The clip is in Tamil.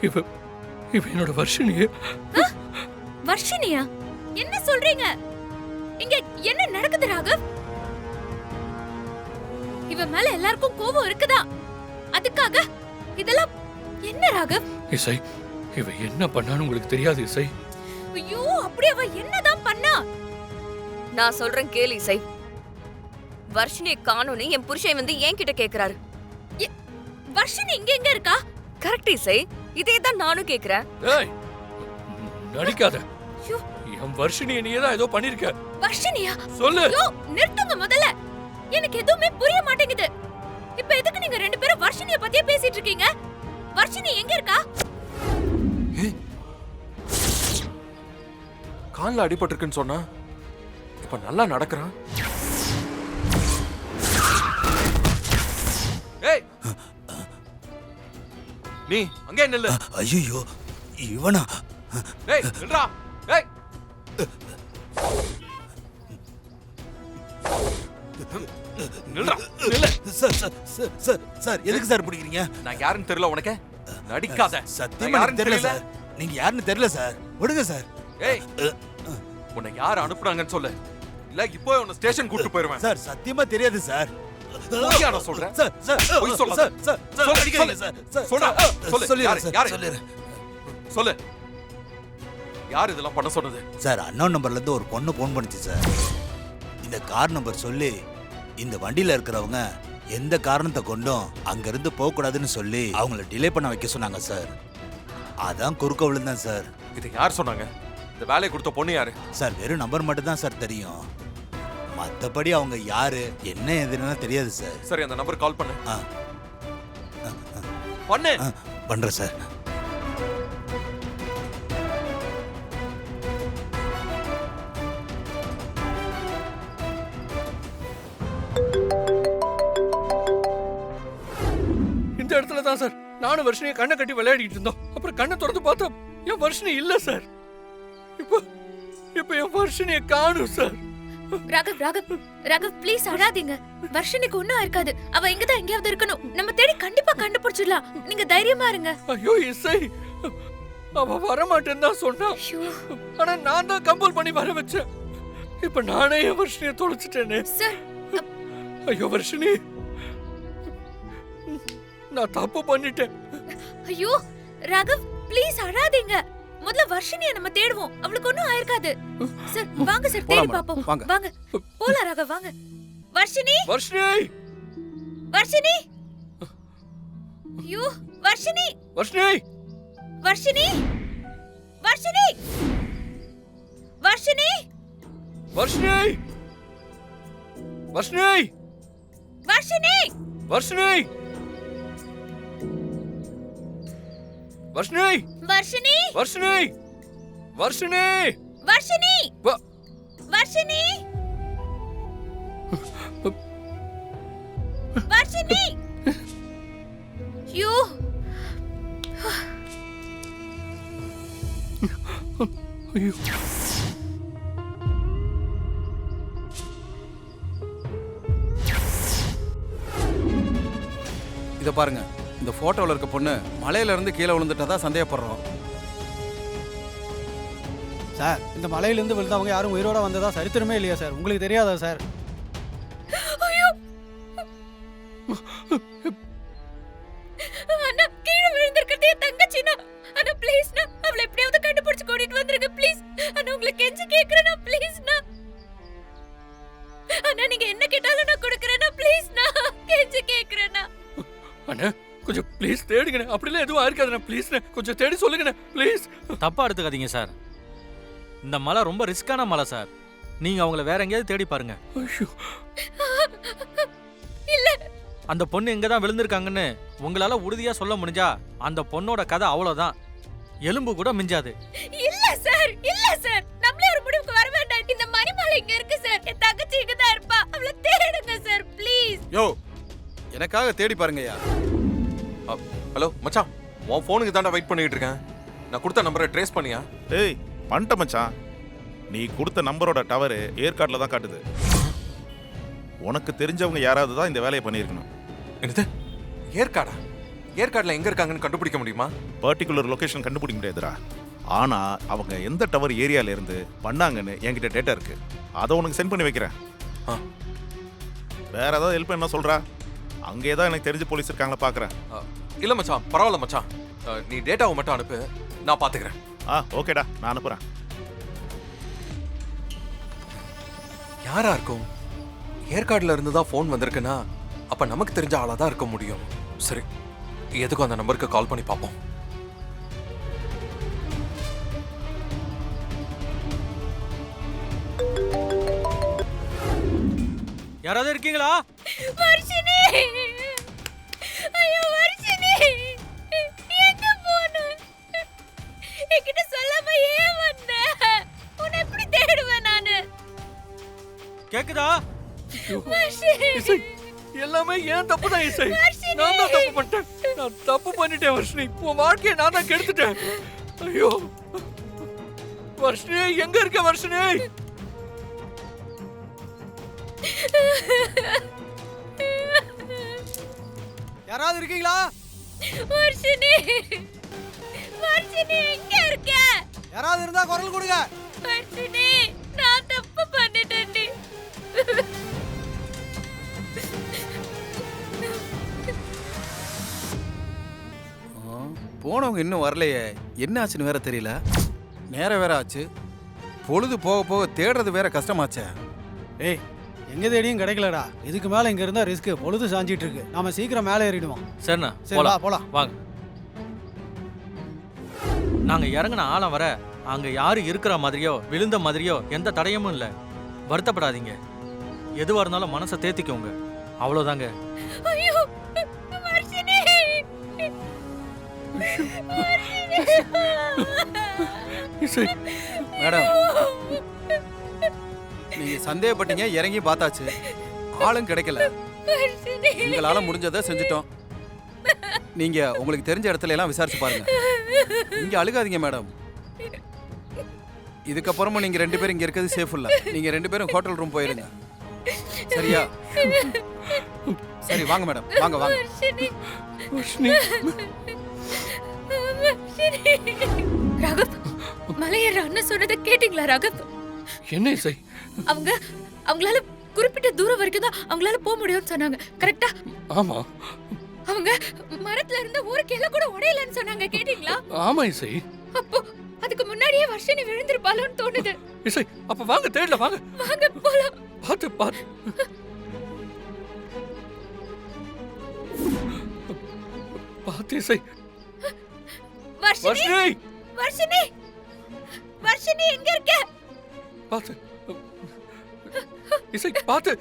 இவ இவ என்னோட வர்ஷினி. வர்ஷினியா? என்ன சொல்றீங்க? இங்க என்ன நடக்குது ராகவ்? இவ மேல எல்லாருக்கும் கோபம் இருக்குதா? அதுக்காக இதெல்லாம் என்ன ராகவ்? இசை, இவ என்ன பண்ணான்னு உங்களுக்கு தெரியாது இசை. ஐயோ, அப்படி அவ என்னதான் பண்ணா? நான் சொல்றேன் கேளு இசை. வர்ஷினியை காணோன்னு என் புருஷன் வந்து என்கிட்ட கேக்குறாரு. வர்ஷினி இங்க எங்க இருக்கா? கரெக்ட் இசை, இதே தான் நானும் கேக்குறேன். ஏய், நடிக்காத. என் வர்ஷினியை நீ தான் ஏதோ பண்ணிருக்க. வர்ஷினியா? சொல்லு. ஐயோ, நிறுத்துங்க முதல்ல. எனக்கு எதுவுமே புரிய மாட்டேங்குது. இப்ப எதுக்கு நீங்க ரெண்டு பேரும் வர்ஷினியை பத்தியே பேசிட்டு இருக்கீங்க? வர்ஷினி எங்க இருக்கா? கால்ல அடிபட்டிருக்குன்னு சொன்னா இப்ப நல்லா நடக்கிறான். ஏய், நீ அங்கே நில்லு. ஐயோ, இவனா? ஏய், நில்றா. ஏய், நில்றா, நில்லு. சார் எதுக்கு சார் பிடிக்கிறீங்க? நான் யாருன்னு தெரியல உனக்கு? நடிக்காத. சத்தியமா எனக்கு தெரியல சார். நீங்க யாருன்னு தெரியல சார். விடுங்க சார். ஏய், உன்னை யார் அனுப்புனாங்கன்னு சொல்லு, இல்ல இப்போ உன்னை ஸ்டேஷன் கூட்டிட்டு போயிருவேன். சார் சத்தியமா தெரியாது சார். பொய்யா நான் சொல்றேன். சார் சார் பொய் சொல்லாத. சார் சார் சொல்லு, அடிக்காதீங்க சார். சார் சொல்றா. சொல்லு. சொல்லிடுறேன் யாரு? சார். சொல்லிடுறேன். சொல்லு. யார் இதெல்லாம் பண்ண சொன்னது? சார் அன்னோன் நம்பர்ல இருந்து ஒரு பொண்ணு போன் பண்ணுச்சு சார். இந்த கார் நம்பர் சொல்லி இந்த வண்டியில இருக்கிறவங்க எந்த காரணத்தை கொண்டும் அங்க இருந்து போக கூடாதுன்னு சொல்லி அவங்கள டிலே பண்ண வைக்க சொன்னாங்க சார். அதான் குறுக்க விழுந்தேன் சார். இதை யார் சொன்னாங்க? இந்த வேலையை கொடுத்த பொண்ணு யாரு? சார் வெறும் நம்பர் மட்டும் தான் சார் தெரியும். மத்தபடி அவங்க யாரு என்ன எதுன்னு தெரியாது சார். சரி, அந்த நம்பர் கால் பண்ணு. ஆ. பண்ணு. பண்றேன் சார். இந்த இடத்துல தான் சார் நானும் வர்ஷினியை கண்ணை கட்டி விளையாடிட்டு இருந்தோம். அப்புறம் கண்ணை திறந்து பார்த்தா என் வர்ஷினி இல்ல சார். இப்ப என் வர்ஷினியை காணும் சார். ராகவ் ராகவ் ராகவ் ப்ளீஸ் அழாதீங்க. வர்ஷினிக்கு ஒண்ணும் இருக்காது. அவ இங்கதான் எங்கேயாவது இருக்கணும். நம்ம தேடி கண்டிப்பா கண்டுபிடிச்சிடலாம். நீங்க தைரியமா இருங்க. ஐயோ இசை, அவ வரமாட்டேன்னு தான் சொன்னா. ஆனா நான் தான் கம்பல் பண்ணி வர வச்சேன். இப்ப நானே என் வர்ஷினியை தொலைச்சிட்டேனே சார். ஐயோ வர்ஷினி, நான் தப்பு பண்ணிட்டேன். ஐயோ ராகவ் ப்ளீஸ் அழாதீங்க. முதல்ல வர்ஷினியை நம்ம தேடுவோம். அவளுக்கு ஒண்ணும் ஆயிருக்காது. சார் வாங்க சார், தேடி பாப்போம். வாங்க போலாம் ராகவ், வாங்க. வர்ஷினி, வர்ஷினி, வர்ஷினி. ஐயோ வர்ஷினி, வர்ஷினி, வர்ஷினி, வர்ஷினி, வர்ஷினி, வர்ஷினி, வர்ஷினி, வர்ஷினி, வர்ஷினி, வர்ஷினி, வர்ஷினி, வர்ஷினி, வர்ஷினி, வர்ஷினி, வர்ஷினி, வர்ஷினி. ஐயோ ஐயோ இதை பாருங்க, இந்த போட்டோவில் இருக்க பொண்ணு மலையில இருந்து கீழே விழுந்துட்டதா சந்தேகப்படுறோம் சார். இந்த மலையிலேருந்து விழுந்தவங்க யாரும் உயிரோட வந்ததா சரித்திரமே இல்லையா சார்? உங்களுக்கு தெரியாதா சார்? ஐயோ அண்ணா, கீழே விழுந்திருக்கிறதே தங்கச்சினா. அண்ணா ப்ளீஸ்ண்ணா, அவளை எப்படியாவது கண்டுபிடிச்சு கூட்டிட்டு வந்துருங்க ப்ளீஸ். அண்ணா உங்களை கெஞ்சி கேட்கறேனா ப்ளீஸ்ண்ணா. அண்ணா நீங்க என்ன கேட்டாலும் நான் கொடுக்கறேனா ப்ளீஸ்ண்ணா, கெஞ்சி கேட்கறேனா. அண்ணா கொஞ்சம் ப்ளீஸ் தேடுங்கண்ணே. அப்படிலாம் எதுவும் ஆயிருக்காதுண்ணே. ப்ளீஸ்ண்ணே கொஞ்சம் தேடி சொல்லுங்கண்ணே ப்ளீஸ். தப்பா எடுத்துக்காதீங்க சார். இந்த மலை ரொம்ப ரிஸ்கான மலை சார். நீங்க அவங்கள வேற எங்கேயாவது தேடி பாருங்க. ஐயோ இல்ல, அந்த பொண்ணு எங்க தான் விழுந்திருக்காங்கன்னு உங்களால உறுதியா சொல்ல முடிஞ்சா அந்த பொண்ணோட கதை அவ்வளவுதான். எலும்பு கூட மிஞ்சாது. இல்ல சார், இல்ல சார். நம்மளே ஒரு முடிவுக்கு வர வேண்டாம். இந்த மணிமாலை இங்க இருக்கு சார். என் தங்கச்சி இங்க தான் இருப்பா. அவளை தேடுங்க சார் ப்ளீஸ். யோ, எனக்காக தேடி பாருங்கய்யா. ஹலோ மச்சான், உன் போனுக்கு தாண்டா வெயிட் பண்ணிட்டு இருக்கேன். நான் கொடுத்த நம்பரை ட்ரேஸ் பண்ணியா? ஏய் பண்ணிட்ட மச்சான். நீ கொடுத்த நம்பரோட டவர் ஏற்காட்டில் தான் காட்டுது. உனக்கு தெரிஞ்சவங்க யாராவது தான் இந்த வேலையை பண்ணியிருக்கணும். என்னது, ஏற்காடா? ஏற்காடுல எங்க இருக்காங்கன்னு கண்டுபிடிக்க முடியுமா? பர்டிகுலர் லொகேஷன் கண்டுபிடிக்க முடியாதுடா. ஆனா அவங்க எந்த டவர் ஏரியால இருந்து பண்ணாங்கன்னு என்கிட்ட டேட்டா இருக்கு. அதை உனக்கு சென்ட் பண்ணி வைக்கிறேன். ஆ. வேற ஏதாவது ஹெல்ப் என்ன சொல்றா? அங்கே தான் எனக்கு தெரிஞ்ச போலீஸ் இருக்காங்களா பாக்குறேன். இல்ல மச்சான், பரவாயில்ல மச்சான். நீ டேட்டாவை மட்டும் அனுப்பு, நான் பாத்துக்கிறேன். ஓகேடா, நான் அனுப்புறேன். யாரா இருக்கும்? ஏற்காடுல இருந்து தான் ஃபோன் வந்திருக்குன்னா அப்ப நமக்கு தெரிஞ்ச ஆளா தான் இருக்க முடியும். சரி, எதுக்கும் அந்த நம்பருக்கு கால் பண்ணி பார்ப்போம். யாராவது இருக்கீங்களா? வர்ஷினி, ஐயோ வர்ஷினி, எங்க போன? என்கிட்ட சொல்லாம ஏன் வந்த? உன்னை எப்படி தேடுவேன் நானு? கேக்குதா? இசை, எல்லாமே ஏன் தப்பு தான் இசை. நான் தான் தப்பு பண்ணிட்டேன். நான் தப்பு பண்ணிட்டேன் வர்ஷினி. உன் வாழ்க்கையை நான் தான் கெடுத்துட்டேன். ஐயோ வர்ஷினி, எங்க இருக்க வர்ஷினி? யாராவது இருக்கீங்களா? வர்ஷினி, வர்ஷினி எங்க இருக்க? யாராவது இருந்தா குரல் கொடுங்க. வர்ஷினி, நான் தப்பு பண்ணிட்டேன்டி. போனவங்க இன்னும் வரலையே, என்ன ஆச்சுன்னு வேற தெரியல. நேரம் வேற ஆச்சு. பொழுது போக போக தேடுறது வேற கஷ்டமாச்சே. ஏய், எங்க தேடியும் கிடைக்கலடா. இதுக்கு மேல இங்க இருந்தா ரிஸ்க். பொழுது சாஞ்சிட்டு இருக்கு. நாம சீக்கிரம் மேலே ஏறிடுவோம். சரிண்ணா, சரி வா போலாம் போலாம். வாங்க. நாங்க இறங்குன ஆழம் வர அங்க யாரு இருக்கிற மாதிரியோ விழுந்த மாதிரியோ எந்த தடயமும் இல்ல. வருத்தப்படாதீங்க. எதுவா இருந்தாலும் மனசை தேத்திக்கோங்க, அவ்வளவுதாங்க. ஐயோ வர்ஷினி, இசை, மேடம், நீங்க சந்தேகப்பட்டீங்க, இறங்கி பார்த்தாச்சு. ஆளும் கிடைக்கல. வர்ஷினி, எங்களால முடிஞ்சதை செஞ்சுட்டோம். நீங்க உங்களுக்கு தெரிஞ்ச இடத்துல எல்லாம் விசாரிச்சு பாருங்க. இங்க அழுகாதீங்க மேடம். இதுக்கப்புறமும் நீங்க 2 பேரும் இங்க இருக்கிறது சேஃப் இல்ல. நீங்க 2 பேரும் ஹோட்டல் ரூம் போயிருங்க, சரியா? சரி வாங்க மேடம், வாங்க வாங்க. வர்ஷினி, வர்ஷினி. வர்ஷினி. ராகவ், மலையேற அண்ணன் சொன்னதை கேட்டீங்களா ராகவ்? என்ன இசை? அவங்களால குறிப்பிட்ட தூரம் வரைக்கும் தான் அவங்களால போக முடியும்னு சொன்னாங்க. கரெக்டா? ஆமா அவங்க மரத்துல இருந்த ஒரு கிளை கூட உடையலன்னு சொன்னாங்க. கேட்டீங்களா? ஆமா இசை. அப்போ அதுக்கு முன்னாடியே வர்ஷினி விழுந்திருப்பாளோன்னு தோணுது. இசை, அப்ப வாங்க தேடல, வாங்க வாங்க போலாம். பாத்து பாத்து. பாத்து இசை. வர்ஷினி, வர்ஷினி, வர்ஷினி, வர்ஷினி எங்க இருக்க? பாத்து. இசை பாத்து.